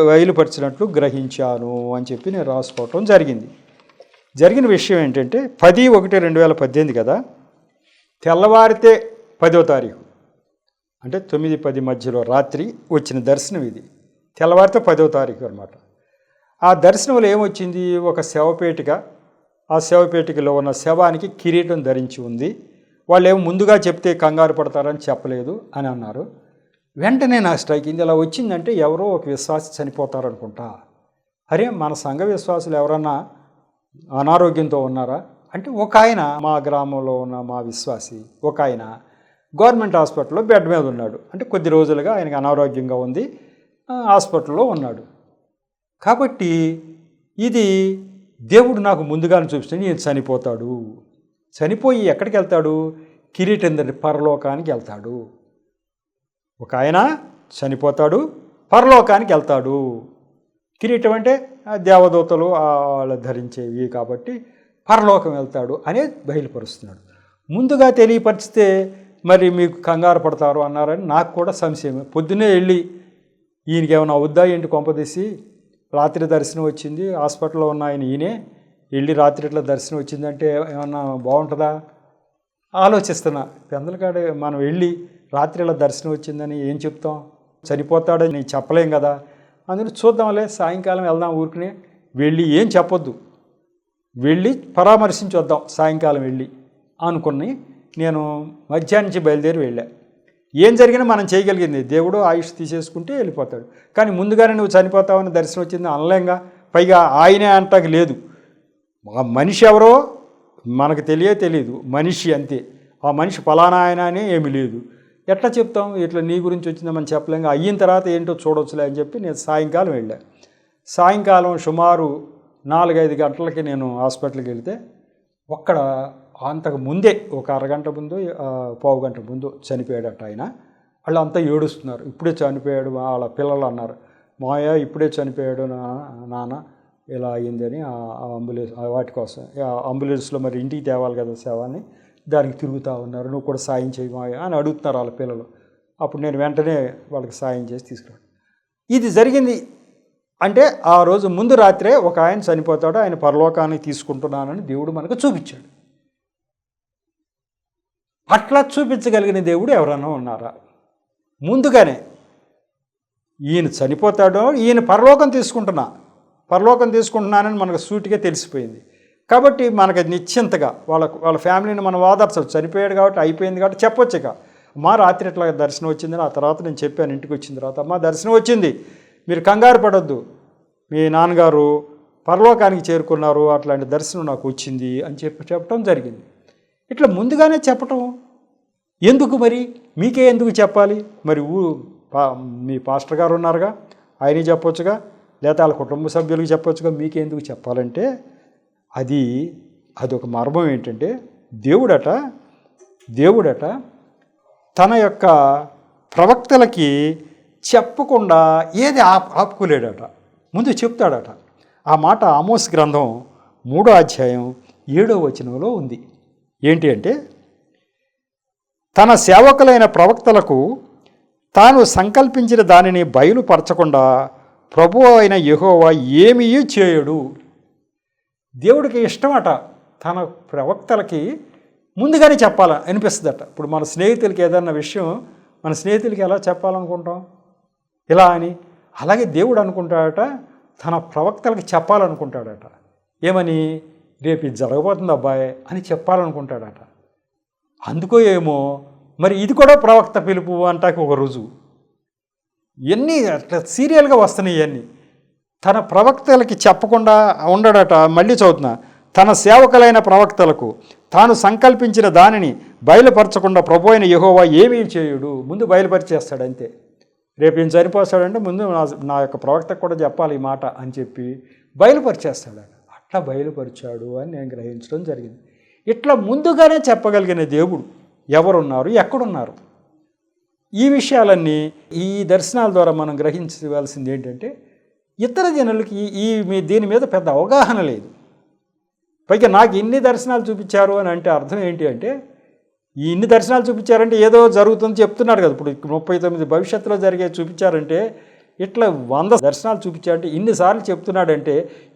బయలుపరిచినట్లు గ్రహించాను అని చెప్పి నేను రాసుకోవటం జరిగింది. జరిగిన విషయం ఏంటంటే 10/1/2018 కదా, తెల్లవారితే 10వ తారీఖు అంటే 9-10 మధ్యలో రాత్రి వచ్చిన దర్శనం ఇది. తెల్లవారితే 10వ తారీఖు అనమాట. ఆ దర్శనంలో ఏమొచ్చింది? ఒక శవపేటిక, ఆ శవపేటికలో ఉన్న శవానికి కిరీటం ధరించి ఉంది. వాళ్ళు ఏమో ముందుగా చెప్తే కంగారు పడతారని చెప్పలేదు అని అన్నారు. వెంటనే నాకు స్ట్రైక్ అయింది. ఇలా వచ్చిందంటే ఎవరో ఒక విశ్వాసి చనిపోతారనుకుంటా. అరే, మన సంఘ విశ్వాసులు ఎవరన్నా అనారోగ్యంతో ఉన్నారా అంటే, ఒక ఆయన మా గ్రామంలో ఉన్న మా విశ్వాసి ఒక ఆయన గవర్నమెంట్ హాస్పిటల్లో బెడ్ మీద ఉన్నాడు. అంటే కొద్ది రోజులుగా ఆయనకి అనారోగ్యంగా ఉంది, హాస్పిటల్లో ఉన్నాడు. కాబట్టి ఇది దేవుడు నాకు ముందుగానే చూపిస్తే ఈయన చనిపోతాడు. చనిపోయి ఎక్కడికి వెళ్తాడు? కిరీటం పరలోకానికి వెళ్తాడు. ఒక ఆయన చనిపోతాడు, పరలోకానికి వెళ్తాడు. కిరీటం అంటే దేవదూతలు వాళ్ళు ధరించేవి కాబట్టి పరలోకం వెళ్తాడు అనేది బయలుపరుస్తున్నాడు. ముందుగా తెలియపరిస్తే మరి మీకు కంగారు పడతారు అన్నారని నాకు కూడా సంశయం. పొద్దున్నే వెళ్ళి ఈయనకి ఏమైనా అవుద్దా ఏంటి కొంపదీసి, రాత్రి దర్శనం వచ్చింది, హాస్పిటల్లో ఉన్న ఆయన ఈయనే వెళ్ళి రాత్రి ఇట్లా దర్శనం వచ్చిందంటే ఏమన్నా బాగుంటుందా ఆలోచిస్తున్నా. పెందలకాడే మనం వెళ్ళి రాత్రి ఇలా దర్శనం వచ్చిందని ఏం చెప్తాం? చనిపోతాడని చెప్పలేం కదా. అందుకని చూద్దాంలే, సాయంకాలం వెళ్దాం ఊరికనే, వెళ్ళి ఏం చెప్పొద్దు, వెళ్ళి పరామర్శించి వద్దాం సాయంకాలం వెళ్ళి అనుకుని నేను మధ్యాహ్నం నుంచి బయలుదేరి వెళ్ళా. ఏం జరిగినా మనం చేయగలిగింది, దేవుడు ఆయుష్ తీసేసుకుంటే వెళ్ళిపోతాడు. కానీ ముందుగానే నువ్వు చనిపోతావని దర్శనం వచ్చింది అనలేంగా. పైగా ఆయనే అంటాక లేదు, మనిషి ఎవరో మనకు తెలియదు, మనిషి అంతే. ఆ మనిషి ఫలానా ఆయన అని ఏమీ లేదు. ఎట్లా చెప్తాం? ఇట్లా నీ గురించి వచ్చిందని చెప్పలేంగా. అయిన తర్వాత ఏంటో చూడవచ్చులే అని చెప్పి నేను సాయంకాలం వెళ్ళా. సాయంకాలం సుమారు 4-5 గంటలకి నేను హాస్పిటల్కి వెళ్తే అక్కడ అంతకు ముందే ఒక అరగంట ముందు పావు గంట ముందు చనిపోయాడట ఆయన. వాళ్ళు అంతా ఏడుస్తున్నారు, ఇప్పుడే చనిపోయాడు. వాళ్ళ పిల్లలు అన్నారు, మాయ ఇప్పుడే చనిపోయాడు నాన్న, ఇలా అయ్యిందని. అంబులెన్స్ వాటి కోసం అంబులెన్స్లో మరి ఇంటికి తేవాలి కదా శవాన్ని, దానికి తిరుగుతూ ఉన్నారు. నువ్వు కూడా సాయం చేయి మాయ అని అడుగుతున్నారు వాళ్ళ పిల్లలు. అప్పుడు నేను వెంటనే వాళ్ళకి సాయం చేసి తీసుకురాను. ఇది జరిగింది అంటే ఆ రోజు ముందు రాత్రే ఒక ఆయన చనిపోతాడు, ఆయన పరలోకానికి తీసుకుంటున్నానని దేవుడు మనకు చూపించాడు. అట్లా చూపించగలిగిన దేవుడు ఎవరన్నా ఉన్నారా? ముందుగానే ఈయన చనిపోతాడో, ఈయన పరలోకం తీసుకుంటున్నానని మనకు సూటిగా తెలిసిపోయింది. కాబట్టి మనకు నిశ్చింతగా వాళ్ళ ఫ్యామిలీని మనం ఆదర్శం. చనిపోయాడు కాబట్టి అయిపోయింది కాబట్టి చెప్పొచ్చు. ఇక మా రాత్రి ఇట్లా దర్శనం వచ్చిందని ఆ తర్వాత నేను చెప్పాను ఇంటికి వచ్చిన తర్వాత, అమ్మ దర్శనం వచ్చింది, మీరు కంగారు పడొద్దు, మీ నాన్నగారు పరలోకానికి చేరుకున్నారు, అట్లాంటి దర్శనం నాకు వచ్చింది అని చెప్పడం జరిగింది. ఇట్లా ముందుగానే చెప్పటం ఎందుకు? మరి మీకే ఎందుకు చెప్పాలి? మరి మీ పాస్టర్ గారు ఉన్నారుగా, ఆయనకి చెప్పొచ్చుగా, లేదా వాళ్ళ కుటుంబ సభ్యులకు చెప్పొచ్చుగా, మీకే ఎందుకు చెప్పాలంటే అదొక మర్మం. ఏంటంటే దేవుడట తన యొక్క ప్రవక్తలకి చెప్పకుండా ఏది ఆపుకోలేడట, ముందు చెప్తాడట. ఆ మాట ఆమోస్ గ్రంథం 3వ అధ్యాయం 7వ వచనంలో ఉంది. ఏంటి అంటే, తన సేవకులైన ప్రవక్తలకు తాను సంకల్పించిన దానిని బయలుపరచకుండా ప్రభువు అయిన యెహోవా ఏమీ చేయడు. దేవుడికి ఇష్టమట తన ప్రవక్తలకి ముందుగానే చెప్పాలని అనిపిస్తుందట. ఇప్పుడు మన స్నేహితులకి ఏదన్నా విషయం మన స్నేహితులకి ఎలా చెప్పాలనుకుంటాం? ఇలా అని. అలాగే దేవుడు అనుకుంటాడట, తన ప్రవక్తలకి చెప్పాలనుకుంటాడట. ఏమని? రేపు ఇది జరగబోతుంది అబ్బాయి అని చెప్పాలనుకుంటాడట. అందుకో ఏమో మరి ఇది కూడా ప్రవక్త పిలుపు అంటాక ఒక రుజువు. ఇవన్నీ అట్లా సీరియల్గా వస్తున్నాయి. ఇవన్నీ తన ప్రవక్తలకి చెప్పకుండా ఉండడట. మళ్ళీ చదువుతున్నా, తన సేవకులైన ప్రవక్తలకు తాను సంకల్పించిన దానిని బయలుపరచకుండా ప్రభు అయిన యెహోవా ఏమీ చేయడు. ముందు బయలుపరిచేస్తాడు అంతే. రేపు ఏం చనిపోతాడంటే ముందు నా యొక్క ప్రవక్తకు కూడా చెప్పాలి ఈ మాట అని చెప్పి బయలుపరిచేస్తాడు. అట్లా బయలుపరిచాడు అని నేను గ్రహించడం జరిగింది. ఇట్లా ముందుగానే చెప్పగలిగిన దేవుడు ఎవరున్నారు, ఎక్కడున్నారు, ఈ విషయాలన్నీ ఈ దర్శనాల ద్వారా మనం గ్రహించవలసింది ఏంటంటే, ఇతర జనులకి దీని మీద పెద్ద అవగాహన లేదు. పైగా నాకు ఇన్ని దర్శనాలు చూపించారు అని అంటే అర్థం ఏంటి అంటే, ఈ ఇన్ని దర్శనాలు చూపించారంటే ఏదో జరుగుతుంది చెప్తున్నాడు కదా. ఇప్పుడు 39 భవిష్యత్తులో జరిగే చూపించారంటే, ఇట్లా 100 దర్శనాలు చూపించారంటే ఇన్నిసార్లు చెప్తున్నాడంటే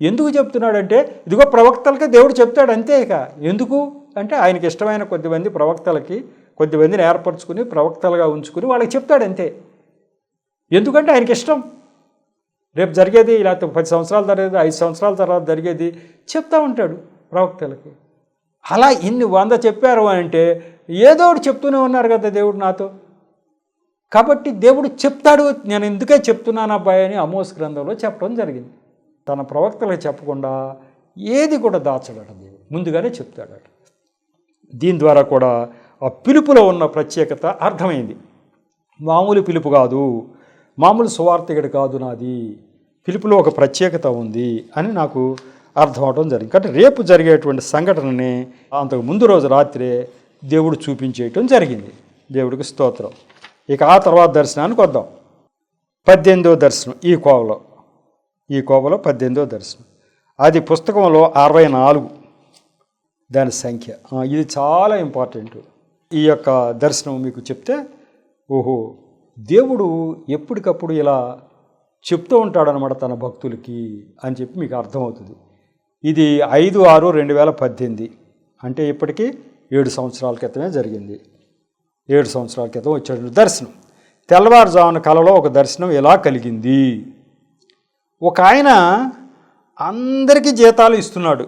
ఎందుకు చెప్తున్నాడంటే, ఇదిగో ప్రవక్తలకే దేవుడు చెప్తాడు అంతే. ఇక ఎందుకు అంటే, ఆయనకి ఇష్టమైన కొద్దిమంది ప్రవక్తలకి కొద్దిమందిని ఏర్పరచుకుని ప్రవక్తలుగా ఉంచుకుని వాళ్ళకి చెప్తాడు అంతే. ఎందుకంటే ఆయనకి ఇష్టం. రేపు జరిగేది లేకపోతే 10 సంవత్సరాలు జరిగేది, 5 సంవత్సరాల తర్వాత జరిగేది చెప్తా ఉంటాడు ప్రవక్తలకి. అలా ఇన్ని 100 చెప్పారు అంటే ఏదో ఒకటి చెప్తూనే ఉన్నారు కదా దేవుడు నాతో. కాబట్టి దేవుడు చెప్తాడు. నేను ఎందుకే చెప్తున్నాను అబ్బాయి అని ఆమోస్ గ్రంథంలో చెప్పడం జరిగింది. తన ప్రవక్తలకు చెప్పకుండా ఏది కూడా దాచడట దేవుడు, ముందుగానే చెప్తాడట. దీని ద్వారా కూడా ఆ పిలుపులో ఉన్న ప్రత్యేకత అర్థమైంది. మామూలు పిలుపు కాదు, మామూలు సువార్తికుడు కాదు నాది, పిలుపులో ఒక ప్రత్యేకత ఉంది అని నాకు అర్థం అవడం జరిగింది. కాబట్టి రేపు జరిగేటువంటి సంఘటనని అంతకు ముందు రోజు రాత్రే దేవుడు చూపించేయటం జరిగింది. దేవుడికి స్తోత్రం. ఇక ఆ తర్వాత దర్శనానికి వద్దాం. 18వ దర్శనం ఈ కోవలో 18వ దర్శనం. అది పుస్తకంలో 64 దాని సంఖ్య. ఇది చాలా ఇంపార్టెంట్. ఈ యొక్క దర్శనం మీకు చెప్తే ఓహో, దేవుడు ఎప్పటికప్పుడు ఇలా చెప్తూ ఉంటాడనమాట తన భక్తులకి అని చెప్పి మీకు అర్థమవుతుంది. ఇది 5/6/2018, అంటే ఇప్పటికీ 7 సంవత్సరాల క్రితమే జరిగింది. 7 సంవత్సరాల క్రితం వచ్చే దర్శనం. తెల్లవారుజామున కలలో ఒక దర్శనం ఎలా కలిగింది. ఒక ఆయన అందరికీ జీతాలు ఇస్తున్నాడు.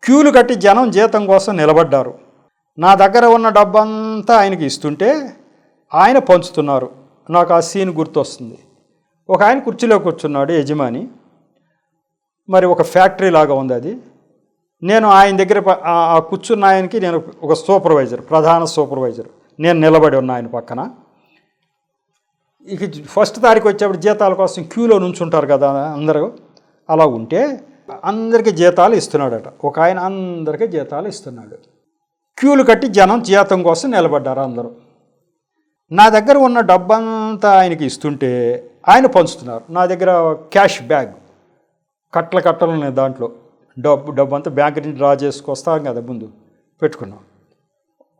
క్యూలు కట్టి జనం జీతం కోసం నిలబడ్డారు. నా దగ్గర ఉన్న డబ్బంతా ఆయనకి ఇస్తుంటే ఆయన పంచుతున్నారు. నాకు ఆ సీన్ గుర్తొస్తుంది. ఒక ఆయన కుర్చీలో కూర్చున్నాడు, యజమాని. మరి ఒక ఫ్యాక్టరీ లాగా ఉంది అది. నేను ఆయన దగ్గర ఆ కూర్చున్న ఆయనకి నేను ఒక సూపర్వైజర్, ప్రధాన సూపర్వైజర్, నేను నిలబడి ఉన్న ఆయన పక్కన. ఇక ఫస్ట్ తారీఖు వచ్చేప్పుడు జీతాల కోసం క్యూలో నుంచుంటారు కదా అందరూ. అలా ఉంటే అందరికీ జీతాలు ఇస్తున్నాడట. ఒక ఆయన అందరికీ జీతాలు ఇస్తున్నాడు. క్యూలు కట్టి జనం జీతం కోసం నిలబడ్డారు అందరూ. నా దగ్గర ఉన్న డబ్బంతా ఆయనకి ఇస్తుంటే ఆయన పంచుతున్నారు. నా దగ్గర క్యాష్ బ్యాగ్ కట్టలు ఉన్నాయి, దాంట్లో డబ్బు అంతా బ్యాంక్ నుంచి డ్రా చేసుకొస్తాం కదా, ముందు పెట్టుకున్నాం.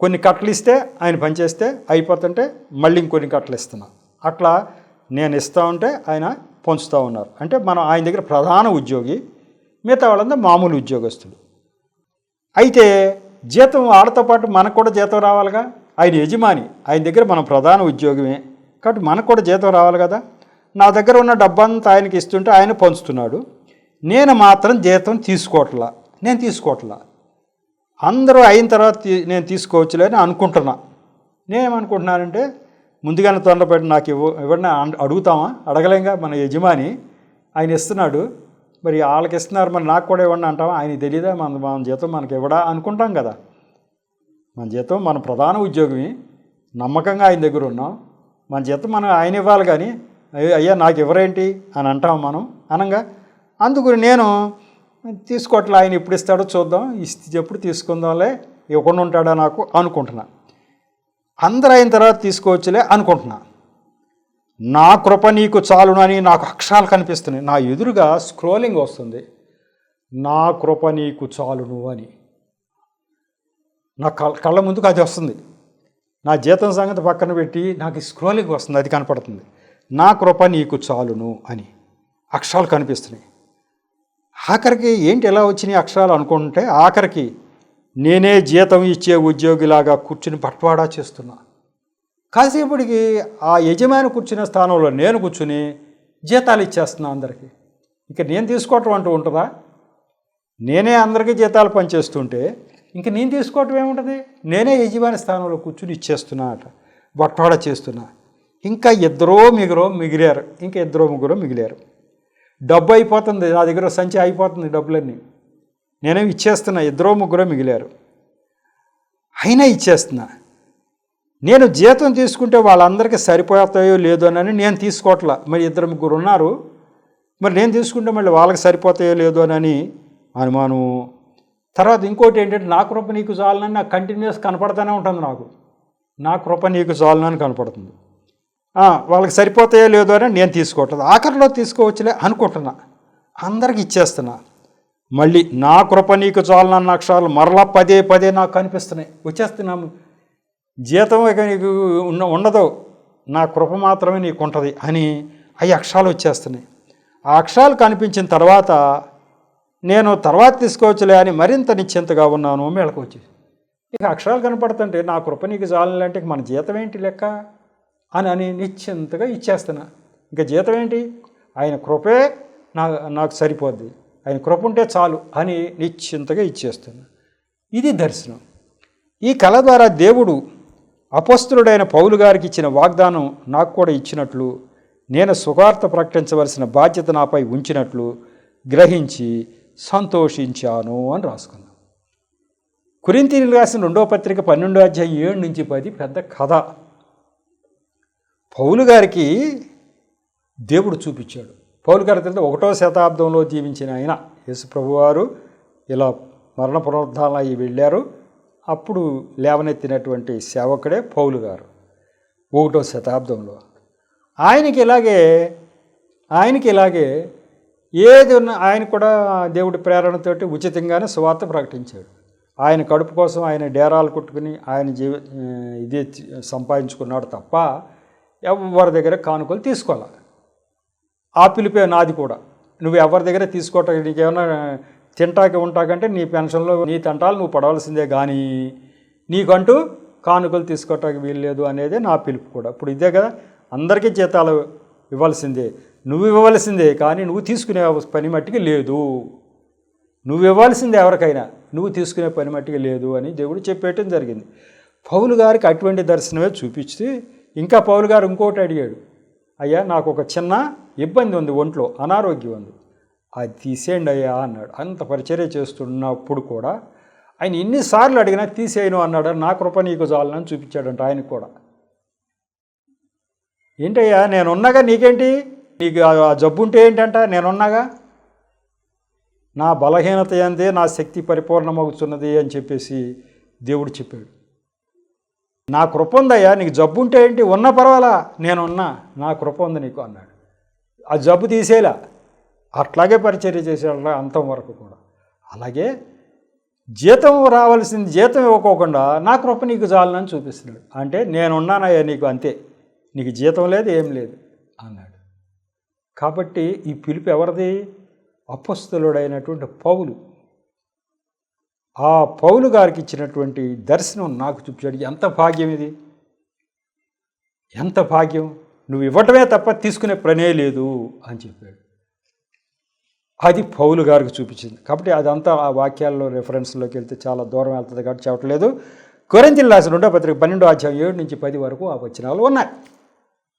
కొన్ని కట్టలు ఇస్తే ఆయన పనిచేస్తే అయిపోతుంటే మళ్ళీ ఇంకొన్ని కట్టలు ఇస్తున్నాం. అట్లా నేను ఇస్తూ ఉంటే ఆయన పంచుతూ ఉన్నారు. అంటే మనం ఆయన దగ్గర ప్రధాన ఉద్యోగి, మిగతా వాళ్ళంతా మామూలు ఉద్యోగస్తులు. అయితే జీతం వాళ్ళతో పాటు మనకు కూడా జీతం రావాలిగా. ఆయన యజమాని, ఆయన దగ్గర మనం ప్రధాన ఉద్యోగమే కాబట్టి మనకు కూడా జీతం రావాలి కదా. నా దగ్గర ఉన్న డబ్బంతా ఆయనకి ఇస్తుంటే ఆయన పంచుతున్నాడు. నేను మాత్రం జీతం తీసుకోవట్లా. అందరూ అయిన తర్వాత నేను తీసుకోవచ్చులే అని అనుకుంటున్నా. నేనేమనుకుంటున్నానంటే, ముందుగానే తొందరపడి నాకు ఇవ్వడిని అడుగుతామా? అడగలేంగా. మన యజమాని ఆయన ఇస్తున్నాడు, మరి వాళ్ళకి ఇస్తున్నారు, మరి నాకు కూడా ఇవ్వండి అంటామా? ఆయన తెలియదా మన జీతం మనకి ఇవ్వడా అనుకుంటాం కదా. మన జీతం మన ప్రధాన ఉద్యోగమే, నమ్మకంగా ఆయన దగ్గర ఉన్నాం, మన జీతం మనం ఆయన ఇవ్వాలి. కానీ అయ్యా నాకు ఇవ్వరేంటి అని అంటాం మనం, అనంగా. అందుకు నేను తీసుకోవట్లే, ఆయన ఎప్పుడు ఇస్తాడో చూద్దాం, ఎప్పుడు తీసుకుందాంలే, ఇవ్వకుండా ఉంటాడా నాకు అనుకుంటున్నా. అందరూ అయిన తర్వాత తీసుకోవచ్చులే అనుకుంటున్నా. నా కృప నీకు చాలును అని నాకు అక్షరాలు కనిపిస్తున్నాయి. నా ఎదురుగా స్క్రోలింగ్ వస్తుంది, నా కృప నీకు చాలును అని. నా కళ్ళ ముందుకు అది వస్తుంది. నా జీతం సంగతి పక్కన పెట్టి నాకు స్క్రోలింగ్ వస్తుంది, అది కనపడుతుంది. నా కృప నీకు చాలును అని అక్షరాలు కనిపిస్తున్నాయి. ఆఖరికి ఏంటి ఎలా వచ్చినాయి అక్షరాలు అనుకుంటే, ఆఖరికి నేనే జీతం ఇచ్చే ఉద్యోగిలాగా కూర్చుని బట్వాడా చేస్తున్నా. కాసేపటికి ఆ యజమాని కూర్చునే స్థానంలో నేను కూర్చుని జీతాలు ఇచ్చేస్తున్నా అందరికీ. ఇక నేను తీసుకోవటం అంటూ ఉంటుందా? నేనే అందరికీ జీతాలు పనిచేస్తుంటే ఇంక నేను తీసుకోవటం ఏముంటుంది? నేనే యజమాని స్థానంలో కూర్చుని ఇచ్చేస్తున్నా అట, బట్వాడా చేస్తున్నా. ఇంకా ఇద్దరో మిగిలారు, ఇంకా 2-3 మిగిలారు. డబ్బు అయిపోతుంది, నా దగ్గర సంచి అయిపోతుంది, డబ్బులన్నీ నేనేమి ఇచ్చేస్తున్నా. 2-3 మిగిలారు, అయినా ఇచ్చేస్తున్నా. నేను జీతం తీసుకుంటే వాళ్ళందరికీ సరిపోతాయో లేదో అని నేను తీసుకోవట్లా. మరి 2-3 ఉన్నారు, మరి నేను తీసుకుంటే మళ్ళీ వాళ్ళకి సరిపోతాయో లేదో అని అనుమానం. తర్వాత ఇంకోటి ఏంటంటే, నా కృప నీకు చాలని నాకు కంటిన్యూస్ కనపడుతూనే ఉంటుంది. నా కృప నీకు చాలని కనపడుతుంది. వాళ్ళకి సరిపోతాయో లేదో అని నేను తీసుకోవట్లేదు. ఆఖరిలో తీసుకోవచ్చులే అనుకుంటున్నా, అందరికి ఇచ్చేస్తున్నా. మళ్ళీ నా కృప నీకు చాలన్న అక్షరాలు మరలా పదే నాకు కనిపిస్తున్నాయి, వచ్చేస్తున్నాము. జీతం ఇక నీకు ఉండదు, నా కృప మాత్రమే నీకు ఉంటుంది అని అవి అక్షరాలు వచ్చేస్తున్నాయి. ఆ అక్షరాలు కనిపించిన తర్వాత నేను తర్వాత తీసుకోవచ్చులే అని మరింత నిశ్చింతగా ఉన్నాను. మేళకు వచ్చి ఇక అక్షరాలు కనపడుతుంటే నా కృప నీకు చాలంటే మన జీతం ఏంటి లెక్క అని నిశ్చింతగా ఇచ్చేస్తున్నా. ఇంకా జీతం ఏంటి, ఆయన కృపే నాకు సరిపోద్ది, ఆయన కృప ఉంటే చాలు అని నిశ్చింతగా ఇచ్చేస్తున్నా. ఇది దర్శనం. ఈ కళ ద్వారా దేవుడు అపొస్తలుడైన పౌలు గారికి ఇచ్చిన వాగ్దానం నాకు కూడా ఇచ్చినట్లు నేను సువార్త ప్రకటించవలసిన బాధ్యత నాపై ఉంచినట్లు గ్రహించి సంతోషించాను అని రాసుకున్నాను. కొరింథీయులకు రాసిన 2వ పత్రిక 12వ అధ్యాయం 7-10 పెద్ద కథ. పౌలు గారికి దేవుడు చూపించాడు. పౌలు గారి తెలిసి 1వ శతాబ్దంలో జీవించిన ఆయన, యేసు ప్రభువారు ఇలా మరణ పునరుద్ధారణ అయ్యి వెళ్ళారు. అప్పుడు లేవనెత్తినటువంటి సేవకుడే పౌలు గారు 1వ శతాబ్దంలో. ఆయనకి ఇలాగే ఏది ఉన్న ఆయన కూడా దేవుడి ప్రేరణతోటి ఉచితంగానే సువార్త ప్రకటించాడు. ఆయన కడుపు కోసం ఆయన డేరాలు కుట్టుకుని ఆయన ఇదే సంపాదించుకున్నాడు తప్ప ఎవరి దగ్గర కానుకలు తీసుకోవాలి. ఆ పిలిపే నాది కూడా. నువ్వు ఎవరి దగ్గర తీసుకోవటం, నీకేమన్నా తింటాకి ఉంటాకంటే నీ పెన్షన్లో నీ తంటాలు నువ్వు పడవలసిందే, కానీ నీకంటూ కానుకలు తీసుకోవటానికి వీల్లేదు అనేదే నా పిలుపు కూడా. ఇప్పుడు ఇదే కదా, అందరికీ జీతాలు ఇవ్వాల్సిందే, నువ్వు ఇవ్వవలసిందే, కానీ నువ్వు తీసుకునే పని మట్టికి లేదు. నువ్వు ఇవ్వాల్సిందే ఎవరికైనా, నువ్వు తీసుకునే పని మట్టికి లేదు అని దేవుడు చెప్పేయటం జరిగింది. పౌలు గారికి అటువంటి దర్శనమే చూపించి ఇంకా పౌలు గారు ఇంకోటి అడిగాడు, అయ్యా నాకు ఒక చిన్న ఇబ్బంది ఉంది, ఒంట్లో అనారోగ్యం ఉంది, అది తీసేయండి అయ్యా అన్నాడు. అంత పరిచర్య చేస్తున్నప్పుడు కూడా ఆయన ఎన్నిసార్లు అడిగినా తీసేయను అన్నాడు. నా కృప నీకు చాలని చూపించాడంట ఆయనకు కూడా. ఏంటయ్యా నేనున్నాగా నీకేంటి, నీకు ఆ జబ్బు ఉంటే ఏంటంట, నేనున్నాగా, నా బలహీనత అందే నా శక్తి పరిపూర్ణమవుతున్నది అని చెప్పేసి దేవుడు చెప్పాడు. నా కృప ఉందయ్యా, నీకు జబ్బు ఉంటే ఏంటి, ఉన్నా పర్వాలా, నేనున్నా, నా కృప ఉంది నీకు అన్నాడు. ఆ జబ్బు తీసేలా అట్లాగే పరిచర్య చేసేలా అంతం వరకు కూడా. అలాగే జీతం రావాల్సింది జీతం ఇవ్వకోకుండా నా కృప నీకు చాలని చూపిస్తున్నాడు. అంటే నేనున్నానయ్యా నీకు, అంతే, నీకు జీతం లేదు ఏం లేదు అన్నాడు. కాబట్టి ఈ పిలుపు ఎవరిది? అపొస్తలుడైనటువంటి పౌలు. ఆ పౌలు గారికి ఇచ్చినటువంటి దర్శనం నాకు చూపించాడు. ఎంత భాగ్యం ఇది, ఎంత భాగ్యం, నువ్వు ఇవ్వటమే తప్ప తీసుకునే పనే లేదు అని చెప్పాడు. అది పౌలు గారికి చూపించింది. కాబట్టి అదంతా ఆ వాక్యాల్లో రెఫరెన్స్లోకి వెళ్తే చాలా దూరం వెళ్తుంది కాబట్టి చెప్పట్లేదు. కొరింథీయులకు రాసిన 2వ పత్రిక 12వ అధ్యాయం 7-10 వరకు ఆ వచనాలు ఉన్నాయి.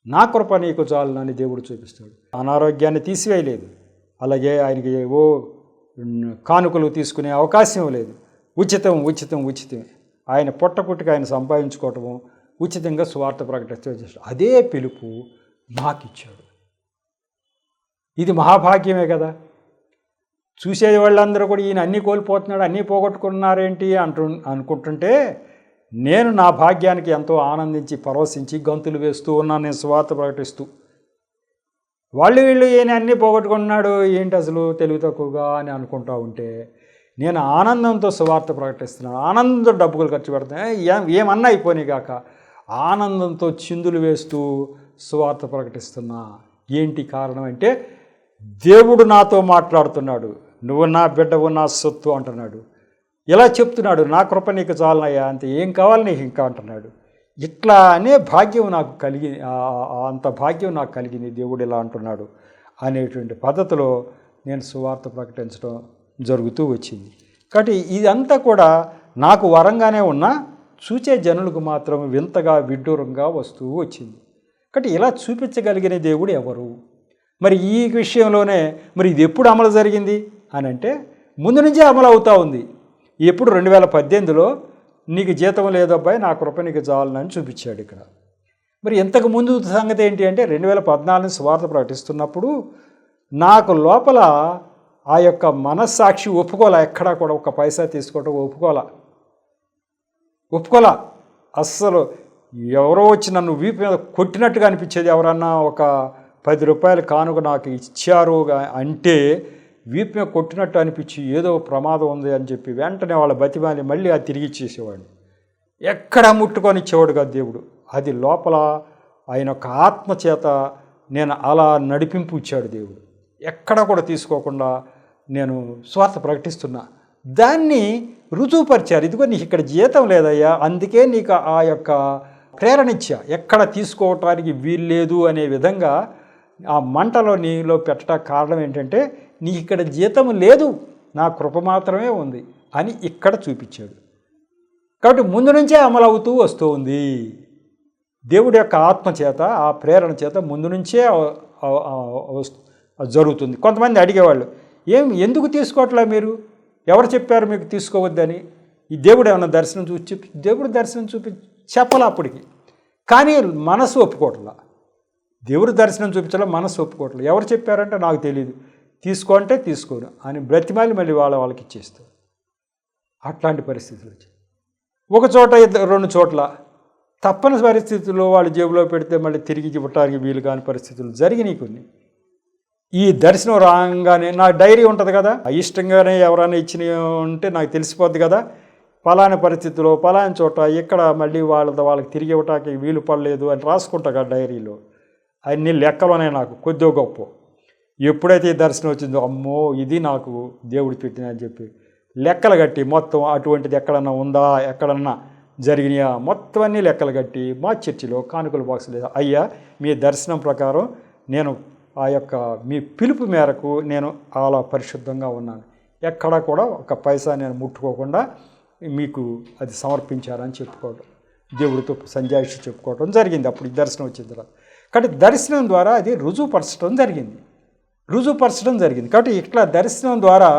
నా కృప నీకు చాలునని దేవుడు చూపిస్తాడు. అనారోగ్యాన్ని తీసివేయలేదు, అలాగే ఆయనకి కానుకలు తీసుకునే అవకాశం లేదు. ఉచితమే. ఆయన పొట్టకుట్టుకు ఆయన సంపాదించుకోవటము, ఉచితంగా సువార్త ప్రకటించడం చేస్తాడు. అదే పిలుపు నాకిచ్చాడు. ఇది మహాభాగ్యమే కదా. చూసే వాళ్ళందరూ కూడా ఈయన అన్నీ కోల్పోతున్నాడు, అన్నీ పోగొట్టుకున్నారేంటి అనుకుంటుంటే, నేను నా భాగ్యానికి ఎంతో ఆనందించి పరవశించి గంతులు వేస్తూ ఉన్నాను నేను సువార్త ప్రకటిస్తూ. వీళ్ళు ఈయన అన్నీ పోగొట్టుకున్నాడు ఏంటి అసలు తెలివి తక్కువగా అని అనుకుంటూ ఉంటే, నేను ఆనందంతో సువార్త ప్రకటిస్తున్నాను, ఆనందంతో డబ్బులు ఖర్చు పెడుతున్నాను, ఏమన్నా అయిపోయినాయి కాక ఆనందంతో చిందులు వేస్తూ సువార్త ప్రకటిస్తున్నా. ఏంటి కారణం అంటే, దేవుడు నాతో మాట్లాడుతున్నాడు, నువ్వు నా బిడ్డవు, నా సొత్తు అంటున్నాడు. ఇలా చెప్తున్నాడు, నా కృప నీకు చాలనయ్యా, అంతే, ఏం కావాలి నీకు ఇంకా అంటున్నాడు. ఇట్లా అనే భాగ్యం నాకు కలిగింది, అంత భాగ్యం నాకు కలిగింది, దేవుడు ఇలా అంటున్నాడు అనేటువంటి పద్ధతిలో నేను సువార్త ప్రకటించడం జరుగుతూ వచ్చింది. కాబట్టి ఇదంతా కూడా నాకు వరంగానే ఉన్నా చూచే జనులకు మాత్రం వింతగా విడ్డూరంగా వస్తూ వచ్చింది. కాబట్టి ఇలా చూపించగలిగిన దేవుడు ఎవరు? మరి ఈ విషయంలోనే మరి ఇది ఎప్పుడు అమలు జరిగింది అని అంటే, ముందు నుంచే అమలు అవుతూ ఉంది. ఎప్పుడు 2018లో నీకు జీతం లేదబ్బాయి, నా కృప నీకు చాలని చూపించాడు ఇక్కడ. మరి ఇంతకు ముందు సంగతి ఏంటి అంటే, 2014 సువార్త ప్రకటిస్తున్నప్పుడు నాకు లోపల ఆ యొక్క మనస్సాక్షి ఒప్పుకోలే, ఎక్కడా కూడా ఒక పైసా తీసుకోవటం ఒప్పుకోలా. అస్సలు ఎవరో వచ్చి నన్ను వీపు మీద కొట్టినట్టుగా అనిపించేది. ఎవరన్నా ఒక 10 రూపాయలు కానుక నాకు ఇచ్చారు అంటే వీపు మీద కొట్టినట్టు అనిపించి ఏదో ప్రమాదం ఉంది అని చెప్పి వెంటనే వాళ్ళ బతిమాలి మళ్ళీ అది తిరిగి ఇచ్చేసేవాడు. ఎక్కడ ముట్టుకొని ఇచ్చేవాడు కాదు దేవుడు. అది లోపల ఆయన యొక్క ఆత్మ చేత నేను అలా నడిపింపు ఇచ్చాడు దేవుడు. ఎక్కడ కూడా తీసుకోకుండా నేను స్వార్థ ప్రకటిస్తున్నా. దాన్ని రుజువుపరిచారు. ఇదిగో నీకు ఇక్కడ జీతం లేదయ్యా, అందుకే నీకు ఆ యొక్క ప్రేరణ ఇచ్చా, ఎక్కడ తీసుకోవటానికి వీల్లేదు అనే విధంగా ఆ మంటలో నీలో పెట్టడానికి కారణం ఏంటంటే, నీకు ఇక్కడ జీతం లేదు, నా కృప మాత్రమే ఉంది అని ఇక్కడ చూపించాడు. కాబట్టి ముందు నుంచే అమలు అవుతూ వస్తూ ఉంది దేవుడి యొక్క ఆత్మ చేత, ఆ ప్రేరణ చేత ముందు నుంచే జరుగుతుంది. కొంతమంది అడిగేవాళ్ళు, ఎందుకు తీసుకోవట్లే మీరు, ఎవరు చెప్పారు మీకు తీసుకోవద్దని? ఈ దేవుడు ఏమన్నా దర్శనం చూసి దేవుడు దర్శనం చెప్పాలి అప్పటికి, కానీ మనసు ఒప్పుకోవట్లా. దేవుడు దర్శనం చూపించాలో మనసు ఒప్పుకోవట్లేదు. ఎవరు చెప్పారంటే నాకు తెలియదు, తీసుకో అంటే తీసుకోను అని బ్రతిమాలి మళ్ళీ వాళ్ళకి ఇచ్చేస్తారు. అట్లాంటి పరిస్థితులు వచ్చాయి. ఒక చోట 2 చోట్ల తప్పని పరిస్థితుల్లో వాళ్ళు జేబులో పెడితే మళ్ళీ తిరిగి ఇవ్వటానికి వీలు కాని పరిస్థితులు జరిగినాయి కొన్ని. ఈ దర్శనం రాగానే నా డైరీ ఉంటుంది కదా, ఇష్టంగానే ఎవరైనా ఇచ్చినవి ఉంటే నాకు తెలిసిపోద్ది కదా, పలానా పరిస్థితుల్లో పలానా చోట ఇక్కడ మళ్ళీ వాళ్ళకి తిరిగి ఇవ్వటానికి వీలు పడలేదు అని రాసుకుంటా కదా డైరీలో. అన్ని లెక్కలోనే నాకు కొద్దిగా గొప్ప. ఎప్పుడైతే ఈ దర్శనం వచ్చిందో, అమ్మో ఇది నాకు దేవుడు పెట్టిన అని చెప్పి లెక్కలు కట్టి మొత్తం అటువంటిది ఎక్కడన్నా ఉందా, ఎక్కడన్నా జరిగినాయా మొత్తం అన్నీ లెక్కలు కట్టి మా చర్చిలో కానుకల బాక్స్ లేదా, అయ్యా మీ దర్శనం ప్రకారం నేను ఆ యొక్క మీ పిలుపు మేరకు నేను అలా పరిశుద్ధంగా ఉన్నాను, ఎక్కడా కూడా ఒక పైసా నేను ముట్టుకోకుండా మీకు అది సమర్పించారని చెప్పుకోవడం, దేవుడితో సంజాయిషి చెప్పుకోవడం జరిగింది. అప్పుడు ఈ దర్శనం వచ్చిన తర్వాత కాబట్టి దర్శనం ద్వారా అది రుజువుపరచడం జరిగింది. కాబట్టి ఇట్లా దర్శనం ద్వారా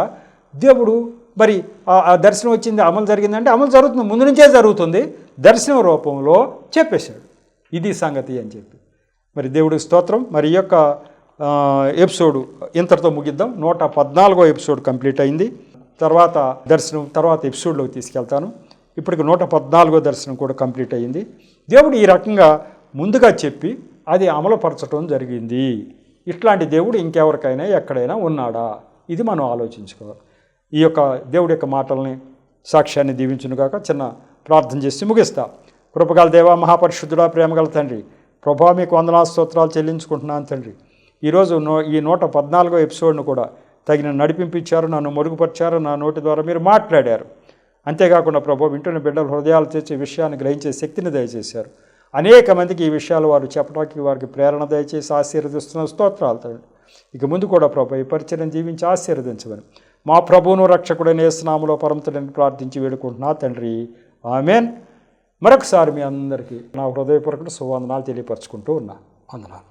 దేవుడు మరి ఆ దర్శనం వచ్చింది, అమలు జరిగిందంటే అమలు జరుగుతుంది, ముందు నుంచే జరుగుతుంది, దర్శనం రూపంలో చెప్పేశాడు ఇది సంగతి అని చెప్పి. మరి దేవుడికి స్తోత్రం. మరి ఈ యొక్క ఎపిసోడ్ ఇంతటితో ముగిద్దాం. 114వ ఎపిసోడ్ కంప్లీట్ అయింది. తర్వాత దర్శనం తర్వాత ఎపిసోడ్లోకి తీసుకెళ్తాను. ఇప్పటికి 114వ దర్శనం కూడా కంప్లీట్ అయ్యింది. దేవుడు ఈ రకంగా ముందుగా చెప్పి అది అమలుపరచడం జరిగింది. ఇట్లాంటి దేవుడు ఇంకెవరికైనా ఎక్కడైనా ఉన్నాడా, ఇది మనం ఆలోచించుకోవాలి. ఈ యొక్క దేవుడి యొక్క మాటల్ని సాక్ష్యాన్ని దీవించునుగాక. చిన్న ప్రార్థన చేసి ముగిస్తా. కృపగల దేవా, మహాపరిశుద్ధుడా, ప్రేమగల తండ్రి, ప్రభా మీకు వందనాలు స్తోత్రాలు చెల్లించుకుంటున్నాను తండ్రి. ఈరోజు ఈ 114వ ఎపిసోడ్ను కూడా తగిన నడిపించారు, నన్ను మరుగుపరిచారు, నా నోటి ద్వారా మీరు మాట్లాడారు. అంతేకాకుండా ప్రభు వింటున్న బిడ్డల హృదయాలు తెచ్చే విషయాన్ని గ్రహించే శక్తిని దయచేశారు. అనేక మందికి ఈ విషయాలు వారు చెప్పడానికి వారికి ప్రేరణ దయచేసి ఆశీర్వదిస్తున్న స్తోత్రాలు తండ్రి. ఇక ముందు కూడా ప్రభు ఈ పరిచయం జీవించి ఆశీర్వదించమని మా ప్రభువును రక్షకుడైన యేసు నామములో పరమతుడని ప్రార్థించి వేడుకుంటున్నా తండ్రి, ఆమేన్. మరొకసారి మీ అందరికీ నా హృదయపూర్వక శుభవందనాలు తెలియపరచుకుంటూ ఉన్నా. వందనాలు.